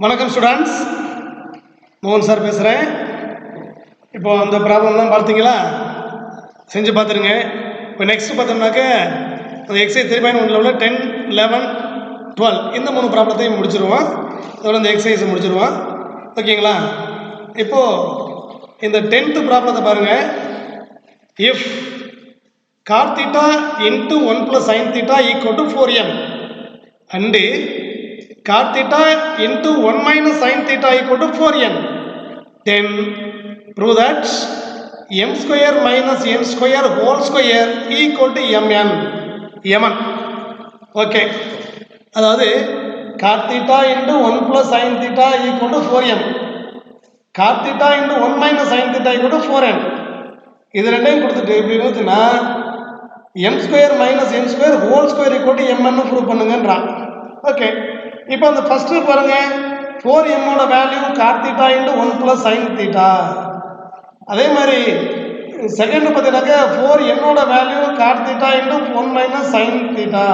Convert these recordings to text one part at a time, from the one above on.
வணக்கம் ஸ்டூடெண்ட்ஸ், மோகன் சார் பேசுகிறேன். இப்போ அந்த ப்ராப்ளம்லாம் பார்த்தீங்களா? செஞ்சு பார்த்துருங்க. இப்போ நெக்ஸ்ட் பார்த்தோம்னாக்க அந்த எக்ஸைஸ் 3.1 உள்ள 10, 11, 12 இந்த 3 ப்ராப்ளத்தையும் முடிச்சிருவோம். அதோட இந்த எக்ஸசைஸை முடிச்சிருவோம். ஓகேங்களா? இப்போது இந்த 10th ப்ராப்ளத்தை பாருங்கள். If cot theta into 1 plus sin theta equal to 4m and cot theta into 1 minus sin theta equal to 4n, then prove that m square minus n square whole square equal to mn. Okay, அதாவது cot theta into 1 plus sin theta equal to 4m, cot theta into 1 minus sin theta equal to 4n. இது ரெண்டையும் கொடுத்துட்டு இப்படி இருந்துச்சுன்னா m square minus n square whole square equal to mn prove பண்ணுங்கன்றான். Okay, இப்போ அந்த first பாருங்க, 4m ஓட value cot theta into 1 plus sin theta. அதே மாதிரி செகண்ட் பார்த்தீங்கன்னாக்க 4n ஓட value cot theta into 1 minus sin theta.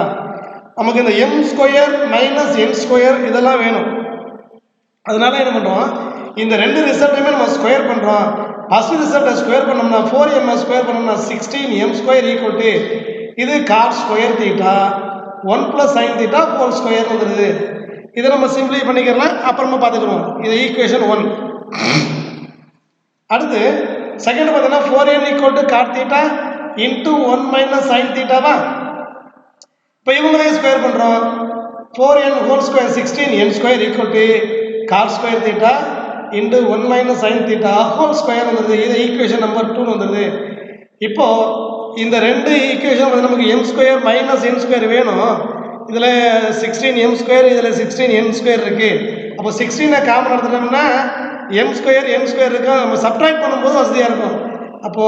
நமக்கு இந்த m square minus n square இதெல்லாம் வேணும். அதனால என்ன பண்ணுறோம், இந்த ரெண்டு ரிசல்ட்டையுமே நம்ம ஸ்கொயர் பண்ணுறோம். ஃபர்ஸ்ட் ரிசல்ட்டை ஸ்கொயர் பண்ணோம்னா 4m ஸ்கொயர் பண்ணோம்னா 16m ஸ்கொயர் ஈக்குவல் டு இது cot square theta 1 plus sin theta whole square வந்துடுது. இதை நம்ம சிம்பிளை பண்ணிக்கலாம், அப்புறமா பார்த்துக்கிறோம். இது ஈக்குவேஷன் 1. அடுத்து செகண்ட் பார்த்தீங்கன்னா 4n equal to cot theta into 1 minus sin theta. இப்போ இவங்களையும் ஸ்கொயர் பண்ணுறோம். 4n whole square 16n square equal to cot square theta into 1 minus sin theta whole square வந்துடுது. இது ஈக்குவேஷன் நம்பர் 2 வந்துடுது. இப்போ இந்த ரெண்டு ஈக்குவேஷன் வந்து நமக்கு m square minus n square வேணும். இதில் 16m ஸ்கொயர், இதில் 16n ஸ்கொயர் இருக்கு. அப்போ 16 காமன் எடுத்துட்டோம்னா m ஸ்கொயர் n ஸ்கொயர் இருக்கு. நம்ம சப்ட்ராக்ட் பண்ணும்போது வசதியாக இருக்கும். அப்போ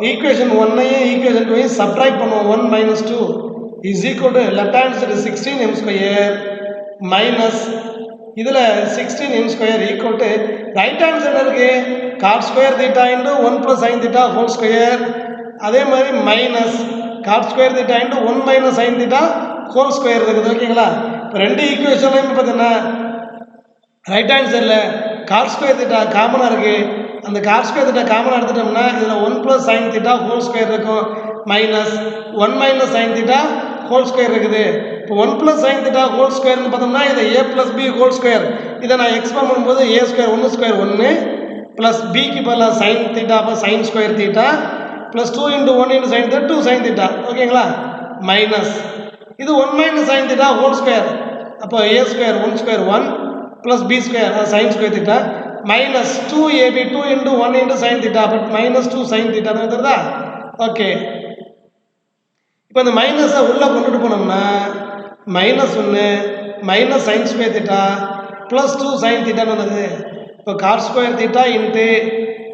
ஈக்குவேஷன் 1ஐயும் ஈக்குவேஷன் 2ஐயும் சப்ட்ராக்ட் பண்ணுவோம். 1 minus 2 is equal to left hand side 16m square minus இதில் 16n square equal to right hand சைடில் இருக்கு cot square theta into 1 plus sin theta whole square. அதே மாதிரி minus cot square theta into 1 minus sin theta whole square இருக்குது. ஓகேங்களா? இப்போ ரெண்டு ஈக்குவேஷன்லையும் பார்த்தீங்கன்னா ரைட் ஹேண்ட் சைடில் cot ஸ்கொயர் தீட்டா காமனாக இருக்குது. அந்த cot ஸ்கொயர் தீட்டா காமனாக எடுத்துட்டோம்னா இதில் 1 plus sin theta whole square இருக்கும், minus 1 minus sin theta whole square இருக்குது. இப்போ 1 ப்ளஸ் sin theta ஹோல் ஸ்கொயர்னு பார்த்தோம்னா இதை a plus b whole square. இதை நான் எக்ஸ்பேண்ட் பண்ணும்போது a ஸ்கொயர் 1 ஸ்கொயர் 1 ப்ளஸ் பிக்கு பதிலாக sin theta அப்போ sin square theta plus 2 into 1 into sin theta 2 sin theta. ஓகேங்களா? மைனஸ் இது 1 minus sin theta whole square. அப்போ a square 1 square 1 plus b square sin square theta minus 2ab 2 into 1 into sin theta but minus 2 sin theta வந்துடுதா? Okay, இப்போ இந்த மைனஸை உள்ளே கொண்டுட்டு போனோம்னா minus 1 minus sin square theta plus 2 sin தீட்டான்னு வந்தது. இப்போ cot ஸ்கொயர் தீட்டா இன்ட்டு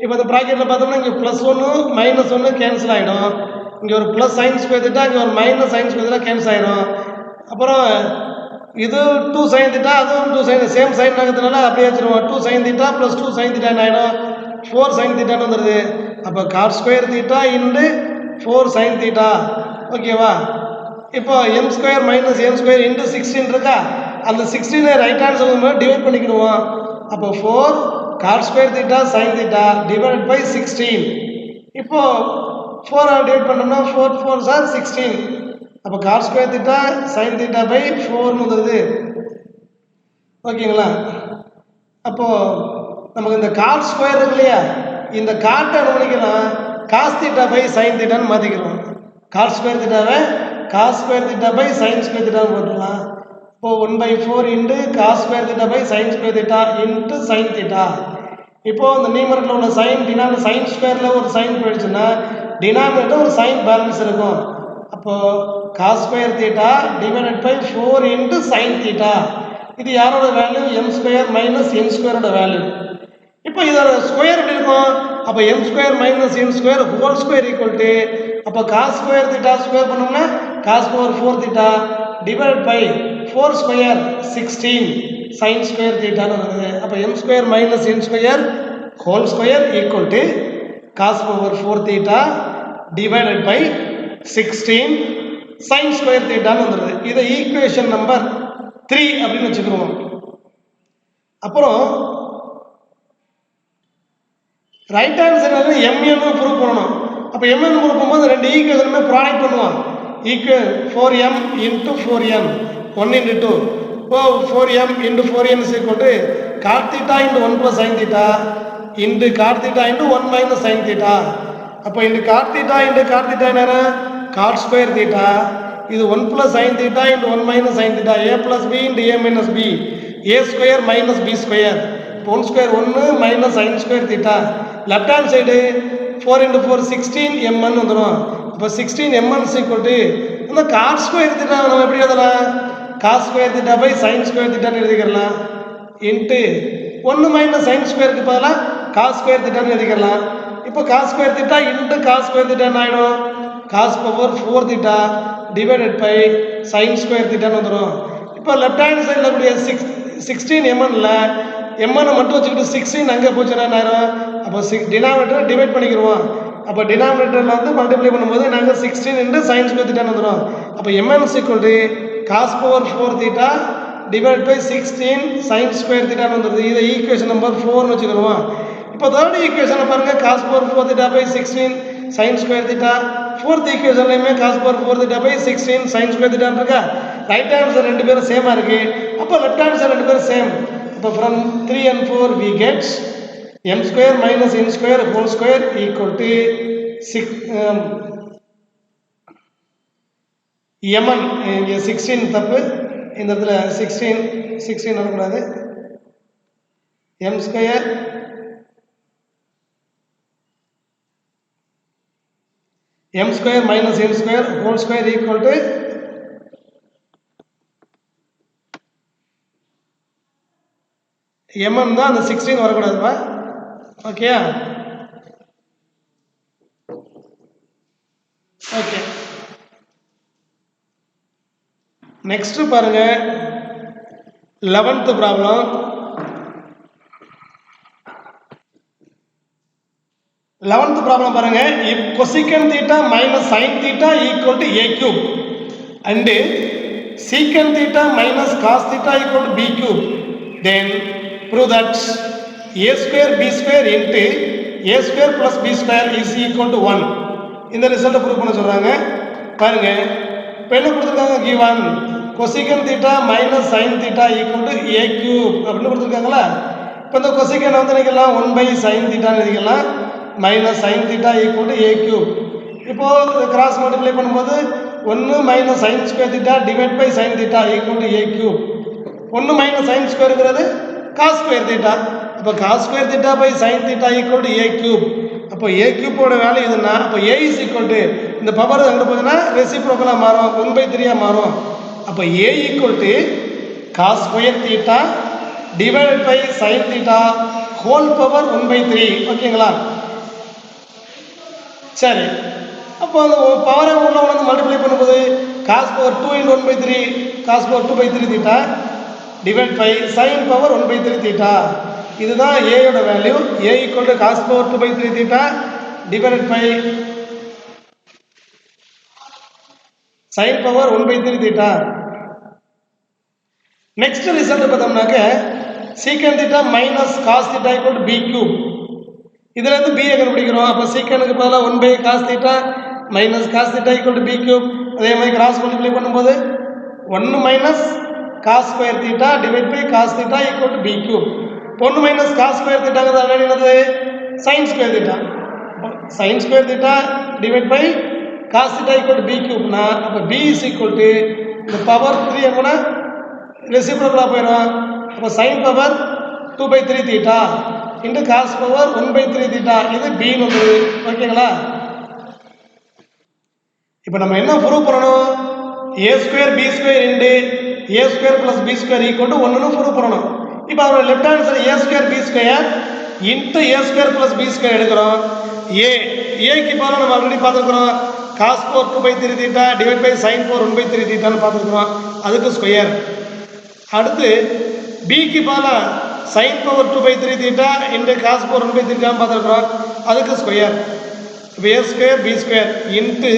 இப்போ இந்த ப்ராக்கெட்டில் பார்த்தோம்னா இங்கே ப்ளஸ் 1 மைனஸ் 1 கேன்சல் ஆகிடும். இங்கே ஒரு ப்ளஸ் sin ஸ்கொயர் தீட்டா, இங்கே ஒரு minus sin square theta cancel ஆகிடும். அப்புறம் இது 2 sin தீட்டா, அதுவும் 2 sin, சேம் சைன் ஆகிறதுனால அப்படியே வச்சுருவோம். 2 sin theta plus 2 sin theta என்ன ஆகிடும், 4 sin தீட்டான்னு வந்துடுது. அப்போ cot square theta into 4 sin theta. ஓகேவா? இப்போ m square minus n square into 16 இருக்கா, அந்த 16 ரைட் ஹேண்ட் சைடு டிவைட் பண்ணிக்கிடுவோம். அப்போ 4 cot square theta sin theta divide by 16. இப்போ 4 டிவைட் பண்ணோம்னா 4 4 சார் 16. அப்போ cot square theta sin theta by 4 வந்துடுது. ஓகேங்களா? அப்போ நமக்கு இந்த cot ஸ்கொயர் இருக்கு இல்லையா, இந்த காட்டை என்ன பண்ணிக்கலாம், cos தீட்டா பை sin தீட்டான்னு மாற்றிக்கிறோம். cot ஸ்கொயர் தீட்டாவை cos square theta by sin square theta போட்டுடலாம். இப்போ 1/4 into cos square theta by sin square theta into sin theta. இப்போ இந்த நியூமரேட்டரில் உள்ள sin டினாமினேட்டர் sin ஸ்கொயரில் ஒரு sin போயிடுச்சுன்னா டினாமினேட்டர் ஒரு sin பேலன்ஸ் இருக்கும். அப்போது cos square theta divided by 4 into sin theta. இது யாரோட value, m square minus n ஸ்கொயரோட வேல்யூ. இப்போ இதோட ஸ்கொயர் எப்படி இருக்கும், அப்போ m square minus n square whole square equal to அப்போ cos ஸ்கொயர் தீட்டா ஸ்கொயர் பண்ணோம்னா cos power 4 theta divide by 4 square 16 sin square தீட்டான்னு வருது. அப்போ m square minus n square whole square equal to cos power 4 theta divided by 16 sin square தீட்டான்னு வந்துடுது. இதை equation number 3 அப்படின்னு வச்சுக்கிறோம். அப்புறம் ரைட் ஹேண்ட் சைடில் எம்என்னு ப்ரூவ் பண்ணணும். அப்போ எம்என் ப்ரூவ் பண்ணும்போது ரெண்டு ஈக்குவேஷனுமே ப்ராடக்ட் பண்ணுவான். ஃபோர் எம் இன்ட்டு ஃபோர் என் 1 into 2. இப்போ 4m into 4n is equal to cot theta into 1 plus sin theta into cot theta into 1 minus sin theta. அப்போ into cot theta என்ன cot square theta. இது 1 plus sin theta into 1 minus sin theta. a plus b into a minus b. a square minus b square. 1 square 1 minus sin square theta. Left hand side 4 into 4 16 mn வந்துடும். இப்போ 16 mn is equal to இந்த cot square theta நம்ம எப்படி எழுதலாம்? cos square theta by sin square theta ன்னு எழுதிக்கலாம். Into 1 minus sin square க்கு பதிலா cos square theta ன்னு எழுதிக்கலாம். இப்போ cos square theta into cos square theta என்ன ஆயிடும்? cos power 4 theta divided by sin square theta ன்னு வந்துரும். இப்போ லெஃப்ட் ஹேண்ட் சைடுல கூடிய 16 mnல mn மட்டும் வச்சுக்கிட்டு 16 அங்க போச்சுனா என்ன ஆயிடும்? அப்போ டினாமினேட்டர் டிவைட் பண்ணிக்கிறோம். அப்போ டினாமினேட்டர்ல வந்து மல்டிப்ளை பண்ணும்போது நாங்க 16 into sin square theta ன்னு வந்துரும். அப்போ mn is equal to cos power 4 theta divided by 16 sin square theta ன்னு வந்துருது. இதை ஈக்குவேஷன் நம்பர் 4 ன்னு வச்சுக்கிறோம். இப்போ தேர்ட் ஈக்குவேஷனை பாருங்க cos power 4 theta by 16 sin square theta. Fourth ஈக்குவேஷன்லயுமே cos power 4 theta by 16 sin square theta இருக்கா? ரைட் ஹேண்ட் சைடு ரெண்டு பேரும் சேமா இருக்கு. அப்போ லெஃப்ட் ஹேண்ட் சைடு ரெண்டு பேரும் சேம். அப்போ from 3 and 4 we get m square minus n square whole square equal to 6 mn. இங்கே 16 தப்பு, இந்த இடத்துல 16 வரக்கூடாது. m square minus n square whole square equal to mn தான், அந்த 16 வரக்கூடாதுப்பா. Okay okay. நெக்ஸ்ட் பாருங்க 11th ப்ராப்ளம். 11th ப்ராப்ளம் பாருங்க. if cosecant theta minus sin theta equal to a cube and secant theta minus cos theta equal to b cube, then prove that a square b square into a square plus b square is equal to 1. இந்த ரிசல்ட்டை prove பண்ண சொல்றாங்க. பாருங்க, இப்போ என்ன கொடுத்துருக்காங்க? given cosecant theta minus sin theta equal to a cube அப்படின்னு கொடுத்துருக்காங்களா? இப்போ இந்த cosecant வந்து நினைக்கலாம் 1 by sin theta நினைக்கலாம் minus sin theta equal to a cube. இப்போ கிராஸ் மல்டிப்ளை பண்ணும்போது 1 minus sin square theta divided by sin theta equal to a cube. 1 minus sin squareங்கிறது cos square theta. அப்போ cos square theta by sin theta equal to a cube. அப்போ a cube ஓட value இதுன்னா அப்போ a is equal to இந்த power அங்க போகுதுன்னா ரெசிப்ரோக்கலா மாறும், 1/3 மாறும். அப்போ a equal to cos square theta divided by sin theta whole power 1/3. ஓகேங்களா? சரி, அப்போ அந்த பவரை உள்ள வந்து மல்டிப்ளை பண்ணும்போது cos power 2 into 1/3 cos power 2/3 theta divided by sin power 1/3 theta. இதுதான் a யோட value. a equal to cos power 2/3 theta divided by sin power 1/3 theta. Next result பார்த்தோம்னாக்க secant theta minus cos theta equal to b cube. இதுல இருந்து b கண்டுபிடிக்கிறோம். அப்ப secantக்கு பதிலா 1 by cos theta minus cos theta equal to b cube. அதே மாதிரி cross multiply பண்ணும்போது 1 minus cos square theta divided by cos theta equal to b cube. 1 minus cos square theta என்னது? sin square theta. sin square theta divided by cos theta equal to b cube னா அப்ப b is equal to the power 3 என்ன ரெசிப்ரோக்கலா போயிடும். அப்ப sin power 2/3 theta into cos power 1/3 theta. இது b ன்னு வருது. ஓகேங்களா? இப்போ நம்ம என்ன ப்ரூவ் பண்ணணும்? a square b square into a square plus b square equal to 1 ன்னு ப்ரூவ் பண்ணணும். இப்போ அவரோட left hand side a square b square into a square plus b square எடுக்கிறோம். a க்கு பதிலா நம்ம ஆல்ரெடி பார்த்துக்கிறோம் cos power 2/3 theta divided by sin power 1/3 theta ன்னு பார்த்துக்கிறோம். அதுக்கு ஸ்கொயர். அடுத்து b க்கு பதிலா sin power 2/3 theta into cos power 1/3 theta ன்னு பார்த்துக்கிறோம். அதுக்கு ஸ்கொயர். இப்போ a square b square into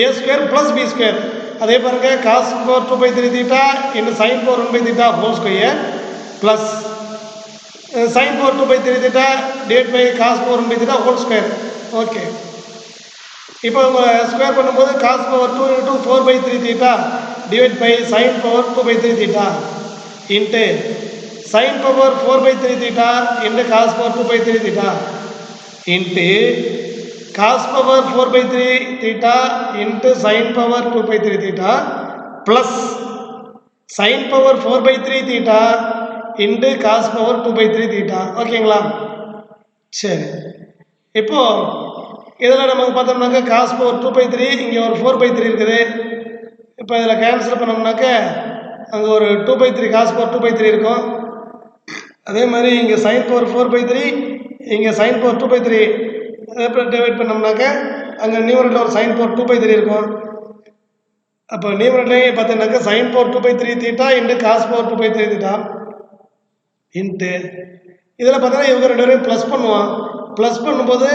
a square plus b square. அதே பாருங்க cos power 2/3 theta into sin power 1/3 theta whole square plus sin power 2/3 theta divided by cos power 1/3 theta whole square. Okay, இப்போ square பண்ணும்போது cos power 2 into 4/3 theta divided by sin power 2/3 theta into sin power 4/3 theta into cos power 2/3 theta into cos power 4/3 theta into sin power 2/3 theta plus sin power 4/3 theta into cos power 2/3 theta. ஓகேங்களா? சரி, இப்போ இதில் நமக்கு பார்த்தோம்னாக்க cos power 2/3 இங்கே ஒரு 4/3 இருக்குது. இப்போ இதில் கேன்சல் பண்ணோம்னாக்க அங்கே ஒரு 2/3 cos power 2/3 இருக்கும். அதே மாதிரி இங்கே sin power 4/3 இங்கே sin power 2/3 டிவைட் பண்ணோம்னாக்க அங்கே நியூமரேட்டர் ஒரு sin power 2/3 இருக்கும். அப்போ நியூமரேட்டர்லேயே பார்த்தீங்கன்னாக்கா sin power 2/3 theta into cos power 2/3 theta into இதில் பார்த்தீங்கன்னா இவங்க ரெண்டு பேரும் ப்ளஸ் பண்ணுவோம். ப்ளஸ் பண்ணும்போது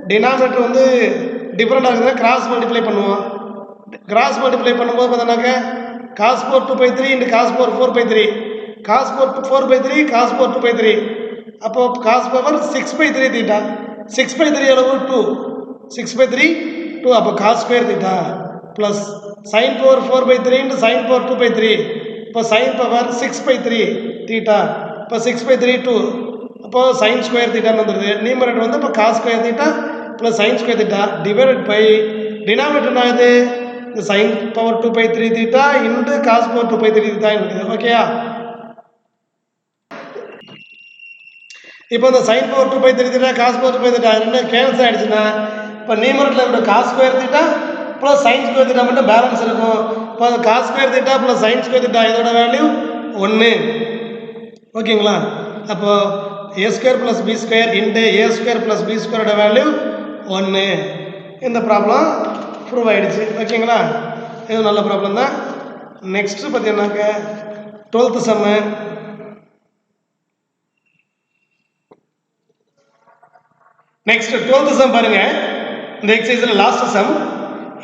டினாமினேட்டர் வந்து டிஃப்ரெண்டாக இருக்குதுன்னா கிராஸ் மல்டிப்ளை பண்ணுவோம். கிராஸ் மல்டிப்ளை பண்ணும்போது பார்த்தோன்னாக்கா cos power 2/3 into cos power 4/3 cos power 4/3 cos power 2/3 அப்போ cos power 6/3 theta 6/3 எவ்வளவு 2 6/3 2 அப்போ cos square theta plus sin power 4/3 into sin power 2/3 இப்போ sin power 6/3 theta இப்போ 6/3 2 அப்போ sin square theta வந்துடுது. Numerator வந்து இப்போ cos square theta plus sin square theta divided by denominator ஆகுது இந்த sin power 2/3 theta into cos power 2/3 theta இருக்குது. ஓகேயா? இப்போ இந்த sin power 2/3 theta cos power 2/3 theta ரெண்டு கேன்சல் ஆயிடுச்சுன்னா இப்போ நியூமரேட்டர்ல இருக்கிற cos square theta plus sin square theta மட்டும் பேலன்ஸ் இருக்கும். இப்போ cos square theta plus sin square theta இதோட வேல்யூ 1. ஓகேங்களா? அப்போ a square plus b square into a square plus b square ஓட வேல்யூ 1. இந்த ப்ராப்ளம் ப்ரூவ் ஆயிடுச்சு. ஓகேங்களா? இது நல்ல ப்ராப்ளம் தான். நெக்ஸ்ட் பார்த்தீங்கன்னாக்க 12th some. Next 12th sum பாருங்க. இந்த எக்ஸசைஸ்ல last sum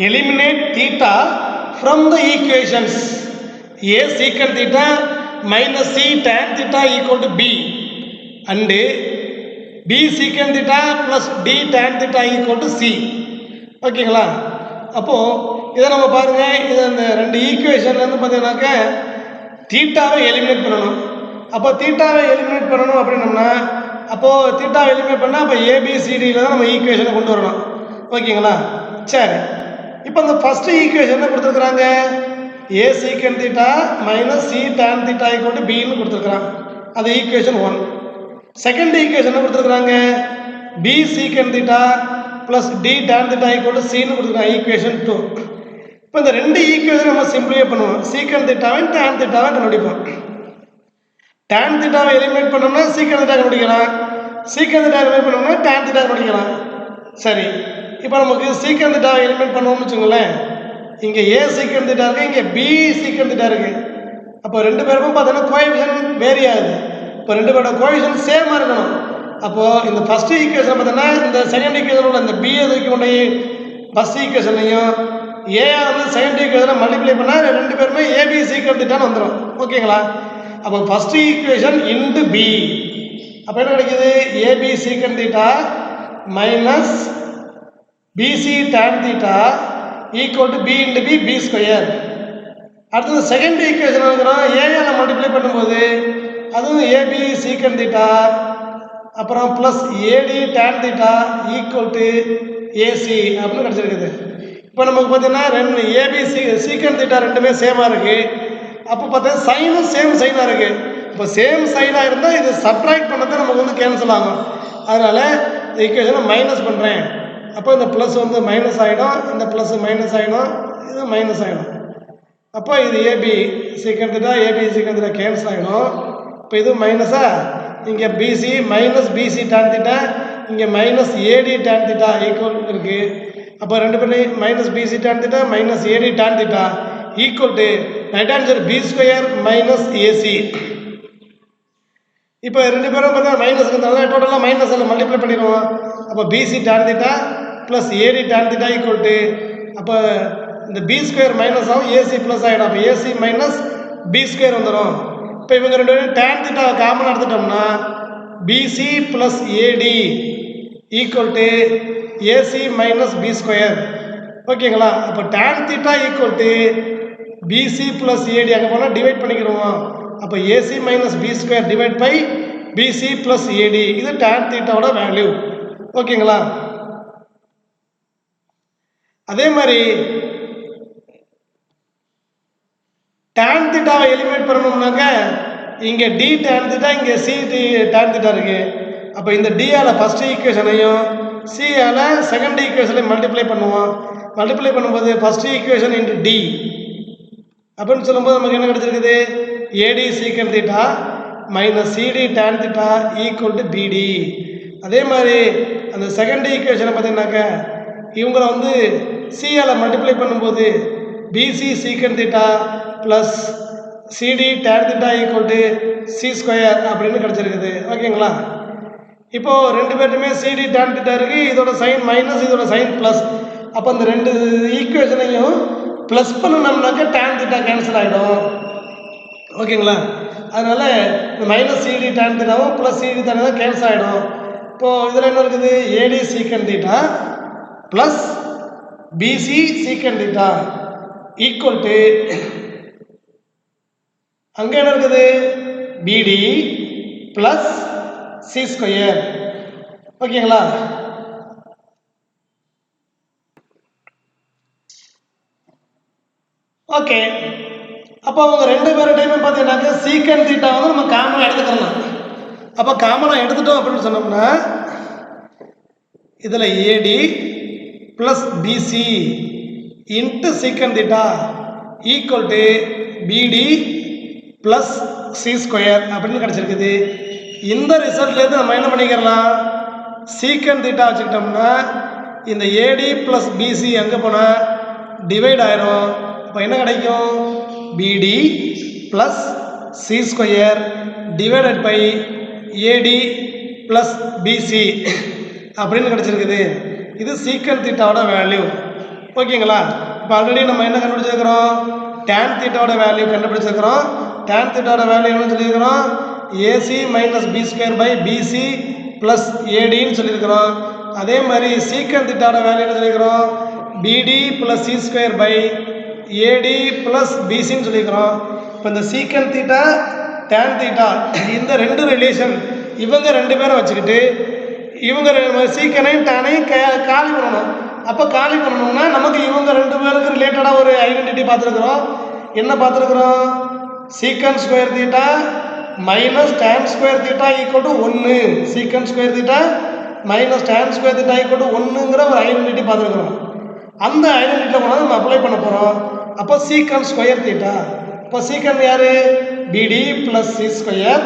eliminate theta from the equations a secant theta minus c tan theta equal to b and b secant theta plus d tan theta equal to c. ஓகேங்களா? அப்போ இதை நம்ம பாருங்க, இது அந்த ரெண்டு ஈக்குவேஷன்ல இருந்து பார்த்தீங்கன்னாக்க தீட்டாவை எலிமினேட் பண்ணணும். அப்போ தீட்டாவை எலிமினேட் பண்ணணும் அப்படின்னோம்னா அப்போ தீட்டாவை எலிமினேட் பண்ணால் அப்போ ஏபிசிடியில் தான் நம்ம ஈக்குவேஷனை கொண்டு வரணும். ஓகேங்களா? சரி, இப்போ இந்த ஃபர்ஸ்ட் ஈக்குவேஷன் கொடுத்துருக்குறாங்க a secant theta minus c tan theta equal to b ன்னு கொடுத்துருக்குறாங்க. அது ஈக்குவேஷன் 1. செகண்ட் ஈக்குவேஷன் கொடுத்துருக்குறாங்க b secant theta plus d tan theta equal to c ன்னு கொடுத்துருக்காங்க ஈக்குவேஷன் 2. இப்போ இந்த ரெண்டு ஈக்குவேஷன் நம்ம சிம்பிளிஃபை பண்ணுவோம். secant thetaவை tan thetaவை கண்டுபிடிப்போம். tan thetaவை எலிமினேட் பண்ணோம்னா secant theta கண்டுபிடிக்கலாம். secant theta எலிமினேட் பண்ணோம்னா tan theta கண்டுபிடிக்கலாம். சரி, இப்போ நமக்கு secant theta எலிமினேட் பண்ணுவோம்னு வச்சுங்களேன். இங்கே a secant theta இருக்கு, இங்கே b secant theta இருக்கு. அப்போ ரெண்டு பேருக்கும் பார்த்தீங்கன்னா கோஎஃபிஷியன்ட் வேரி ஆகுது. இப்போ ரெண்டு பேரோட கோஎஃபிஷியன்ட் சேமா இருக்கணும். அப்போ இந்த ஃபர்ஸ்ட் ஈக்குவேஷன் பார்த்தீங்கன்னா இந்த செகண்ட் ஈக்குவேஷனோட இந்த b எதுக்கு கொண்டு ஃபர்ஸ்ட் ஈக்குவேஷன்லையும் a வந்து செகண்ட் ஈக்குவேஷனை மல்டிப்ளை பண்ணால் ரெண்டு பேருமே ab secant theta வந்துடும். ஓகேங்களா? அப்போ ஃபர்ஸ்ட் ஈக்குவேஷன் இன்டு b அப்போ என்ன கிடைக்குது ab secant theta minus bc tan theta equal to b into b b square. அடுத்தது செகண்ட் ஈக்குவேஷன் இருக்கிறோம் ஏஆல மல்டிப்ளை பண்ணும்போது அதுவும் ab secant theta அப்புறம் plus ad tan theta equal to ac அப்படின்னு கிடச்சிருக்குது. இப்போ நமக்கு பார்த்தீங்கன்னா ரெண்டு ab secant theta ரெண்டுமே சேமாக இருக்குது. அப்போ பார்த்தா சைனும் சேம் சைனாக இருக்குது. இப்போ சேம் சைனாக இருந்தால் இது சப்ட்ராக்ட் பண்ணதான் நமக்கு வந்து கேன்சல் ஆகும். அதனால் இந்த ஈக்குவேஷனை மைனஸ் பண்ணுறேன். அப்போ இந்த ப்ளஸ் வந்து மைனஸ் ஆகிடும், இந்த ப்ளஸ் மைனஸ் ஆகிடும், இது மைனஸ் ஆகிடும். அப்போ இது ab secant theta ab secant theta cancel ஆகிடும். இப்போ இது மைனஸா, இங்கே bc minus bc tan theta, இங்கே minus ad tan theta equal இருக்குது. அப்போ ரெண்டு பேரும் minus bc tan theta minus ad tan theta equal to right answer b square minus ac. இப்போ ரெண்டு பேரும் பார்த்தா மைனஸ் இருக்கிறதுனால டோட்டலாக மைனஸ் அதில் மல்டிப்ளை பண்ணிடுவோம். அப்போ bc tan theta plus ad tan theta equal to அப்போ இந்த b ஸ்கொயர் மைனஸ் ஆகும் ac ப்ளஸ் ஆகிடும். அப்போ ac மைனஸ் b ஸ்கொயர் வந்துடும். அப்போ இவங்க ரெண்டு பேரும் tan θ காமன் எடுத்துட்டோம்னா BC + AD equal to AC - B square. ஓகேங்களா? அப்போ tan θ equal to BC + AD அங்கே போனால் டிவைட் பண்ணிக்கிறோம். அப்போ AC - B square divide by BC + AD இது tan θவோட வேல்யூ. ஓகேங்களா? அதே மாதிரி tan θவை எலிமினேட் பண்ணணும்னாக்க இங்கே D tan θ இங்கே C tan θ இருக்கு. அப்போ இந்த D ஆல ஃபர்ஸ்ட் ஈக்குவேஷனையும் C ஆல செகண்ட் ஈக்குவேஷனையும் மல்டிப்ளை பண்ணுவோம். மல்டிப்ளை பண்ணும்போது ஃபர்ஸ்ட் ஈக்குவேஷன் இன்டு D அப்படின்னு சொல்லும்போது நமக்கு என்ன கிடைச்சிருக்குது? AD secant θ minus CD tan θ equal to BD. அதே மாதிரி அந்த செகண்ட் ஈக்குவேஷனை பார்த்தீங்கன்னாக்க இவங்களை வந்து C ஆல மல்டிப்ளை பண்ணும்போது BC secant θ plus CD tan θ equal to C square அப்படின்னு கிடச்சிருக்குது. ஓகேங்களா? இப்போது ரெண்டு பேர்ட்டுமே CD tan θ இருக்குது, இதோட சைன் மைனஸ் இதோட சைன் ப்ளஸ். அப்போ இந்த ரெண்டு ஈக்குவேஷனையும் ப்ளஸ் பண்ணணும்னாக்க tan θ கேன்சல் ஆகிடும். ஓகேங்களா? அதனால் இந்த மைனஸ் CD tan θவும் ப்ளஸ் CD tan தான் கேன்சல் ஆகிடும். இப்போது இதில் என்ன இருக்குது? AD secant θ plus BC secant θ equal to அங்கே என்ன இருக்குது? BD plus C square. ஓகேங்களா? ஓகே. அப்போ அவங்க ரெண்டு பேருடையுமே பார்த்தீங்கன்னாக்க secant θ வந்து நம்ம காமனாக எடுத்துக்கலாம். அப்போ காமனாக எடுத்துட்டோம் அப்படின்னு சொன்னோம்னா இதில் AD plus BC into secant θ equal to BD plus C square அப்படின்னு கிடச்சிருக்குது. இந்த ரிசல்ட்லேருந்து நம்ம என்ன பண்ணிக்கிறலாம்? secant θ வச்சுக்கிட்டோம்னா இந்த AD ப்ளஸ் BC எங்கே போனால் டிவைட் ஆயிரும். அப்போ என்ன கிடைக்கும்? BD plus C square divided by AD plus BC அப்படின்னு கிடச்சிருக்குது. இது secant θவோட வேல்யூ. ஓகேங்களா? இப்போ ஆல்ரெடி நம்ம என்ன கண்டுபிடிச்சிருக்கிறோம்? tan θவோட வேல்யூ கண்டுபிடிச்சிருக்கிறோம். tan θவோட வேல்யூ என்ன சொல்லியிருக்கிறோம்? AC - B square by BC plus ADன்னு சொல்லியிருக்கிறோம். அதே மாதிரி secant θவோட வேல்யூ என்ன சொல்லியிருக்கிறோம்? BD plus C square by AD plus BCன்னு சொல்லியிருக்கிறோம். இப்போ இந்த secant θ tan θ இந்த ரெண்டு ரிலேஷன் இவங்க ரெண்டு பேரை வச்சுக்கிட்டு இவங்க சீக்கனையும் டேனையும் காலி பண்ணணும். அப்போ காலி பண்ணணும்னா நமக்கு இவங்க ரெண்டு பேருக்கு ரிலேட்டடாக ஒரு ஐடென்டிட்டி பார்த்துருக்குறோம். என்ன பார்த்துருக்குறோம்? secant square θ minus tan square θ equal to 1. secant square θ minus tan square θ equal to 1ங்கிற ஒரு ஐடென்டிட்டி பார்த்துருக்குறோம். அந்த ஐடென்டிட்டியில் கொண்டாந்து நம்ம அப்ளை பண்ண போகிறோம். அப்போ secant ஸ்கொயர் θ இப்போ secant யார்? BD plus C square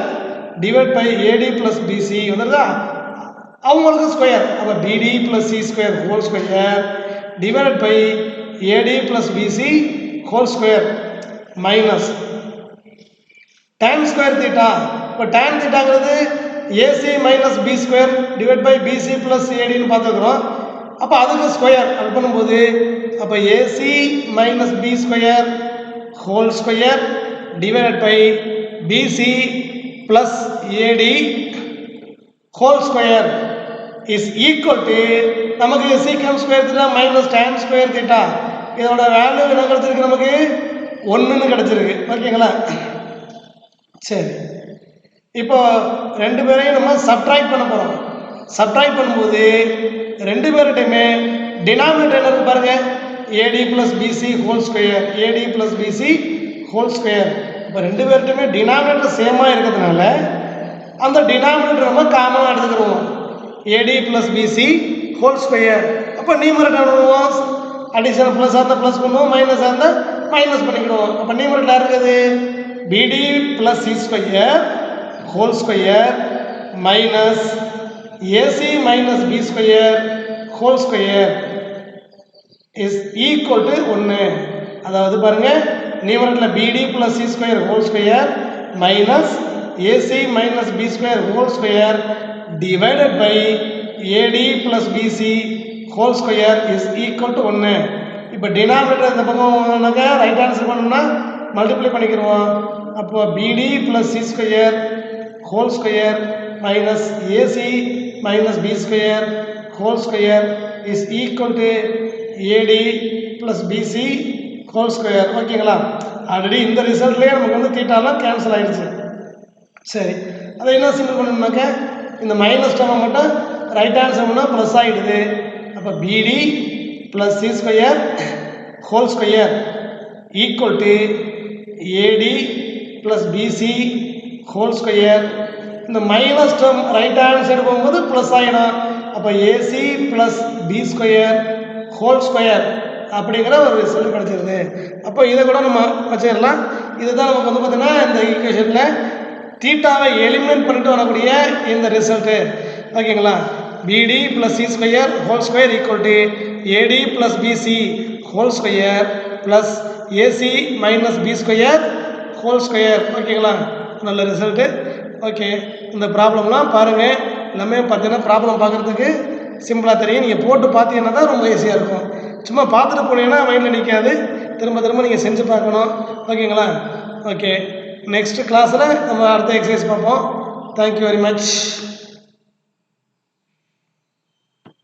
divide by AD plus BC வந்துடுதா? அவங்களுக்கு ஸ்கொயர். அப்போ BD plus C square whole square divided by AD plus BC whole square minus tan square θ. இப்போ tan θங்கிறது AC - B square divide by BC plus ADன்னு பார்த்துக்கிறோம். அப்போ அதுக்கு square அது பண்ணும்போது அப்போ AC - B square whole square divided by BC plus AD whole square is equal to நமக்கு secant square θ minus tan square θ இதோட வேல்யூ என்ன கிடச்சிருக்கு? நமக்கு 1ன்னு கிடச்சிருக்கு. ஓகேங்களா? சரி, இப்போ ரெண்டு பேரையும் நம்ம சப்ட்ராக்ட் பண்ண போகிறோம். சப்ட்ராக்ட் பண்ணும்போது ரெண்டு பேர்கிட்டையுமே டினாமினேட்டர் என்ன இருக்கு பாருங்க? AD plus BC whole square AD plus BC whole square. இப்போ ரெண்டு பேர்கிட்டையுமே டினாமினேட்டர் சேமாக இருக்கிறதுனால அந்த டினாமினேட்டர் நம்ம காமனாக எடுத்துக்கிறோம். AD plus BC whole square. அப்போ நியூமரேட்டர் பண்ணுவோம், அடிஷனல் ப்ளஸ்ஸாக இருந்தால் ப்ளஸ் பண்ணுவோம், மைனஸாக இருந்தால் மைனஸ் பண்ணிக்கிடுவோம். அப்போ நியூமரேட்டர் இருக்குது BD plus C square whole square minus AC minus B square whole square is equal to 1. அதாவது பாருங்கள், நியூமரேட்டரில் BD plus C square whole square minus AC minus B square whole square divided by AD plus BC whole square is equal to 1. இப்போ denominator இந்த பக்கம் right answer பண்ணோம்னா multiply பண்ணிக்கிறோம். அப்போ BD plus C square whole square minus AC minus B square whole square is equal to AD plus BC whole square. ஓகேங்களா? Already இந்த ரிசல்ட்லேயே நமக்கு வந்து தீட்டாலாம் கேன்சல் ஆகிடுச்சு. சரி, அதை என்ன சிம்பிள் பண்ணணும்னாக்க இந்த மைனஸ் டேர்மை மட்டும் ரைட் ஹேண்ட் சைடுனா ப்ளஸ் ஆகிடுது. அப்போ BD plus C square whole square equal to AD plus BC whole square. இந்த minus term right hand side போகும்போது ப்ளஸ் ஆகிடும். அப்போ AC plus B square whole square அப்படிங்கிற ஒரு ரிசல்ட் கிடச்சிருது. அப்போ இதை கூட நம்ம வச்சிடலாம். இதுதான் நமக்கு வந்து பார்த்தீங்கன்னா இந்த ஈக்குவேஷனில் தீட்டாவை எலிமினேட் பண்ணிட்டு வரக்கூடிய இந்த ரிசல்ட்டு. ஓகேங்களா? BD plus C square whole square equal to AD plus BC whole square plus AC minus B square whole square. ஓகேங்களா? நல்ல ரிசல்ட்டு. ஓகே, இந்த ப்ராப்ளம்லாம் பாருங்கள். எல்லாமே பார்த்தீங்கன்னா ப்ராப்ளம் பார்க்குறதுக்கு சிம்பிளாக தெரியும். நீங்கள் போட்டு பார்த்தீங்கன்னா தான் ரொம்ப ஈஸியாக இருக்கும். சும்மா பார்த்துட்டு போனீங்கன்னா மைண்டில் நிற்காது. திரும்ப திரும்ப நீங்கள் செஞ்சு பார்க்கணும். ஓகேங்களா? ஓகே, நெக்ஸ்ட் கிளாஸில் நம்ம அடுத்த எக்ஸசைஸ் பார்ப்போம். Thank you very much.